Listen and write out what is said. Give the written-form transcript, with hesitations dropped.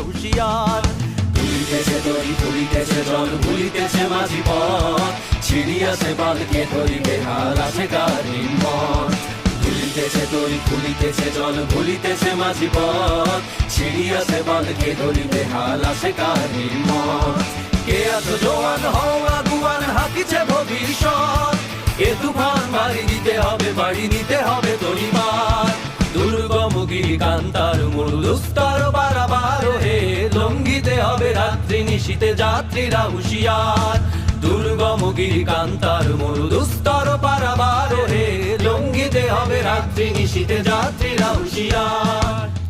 হুঁশিয়ার। তুলিতেছে তরি তুলিতেছে জল ভুলিতেছে মাঝি পথ, ছিড়িয়াছে বালকে ধরিবে হাল আছে কার হিম্মত। তুলিতেছে তরি তুলিতেছে জল ভুলিতেছে মাঝি পথ, ছিড়িয়াছে বালকে ধরিবে হাল আছে কার হিম্মত। কে আছো জোয়ান হও আগুয়ান হাকিছে ভবিষ্যৎ, এ তুফান বাড়ি দিতে হবে বাড়ি নিতে হবে তরিমার। দুর্গম গিরি কান্তার মরু দুস্তর বারাবার হে, লঙ্ঘিতে হবে রাত্রি নিশীতে যাত্রীরা হুঁশিয়ার। দুর্গম গিরি কান্তার মরু দুস্তর পারাবার হে, লঙ্ঘিতে হবে রাত্রি নিশীতে যাত্রীরা হুঁশিয়ার।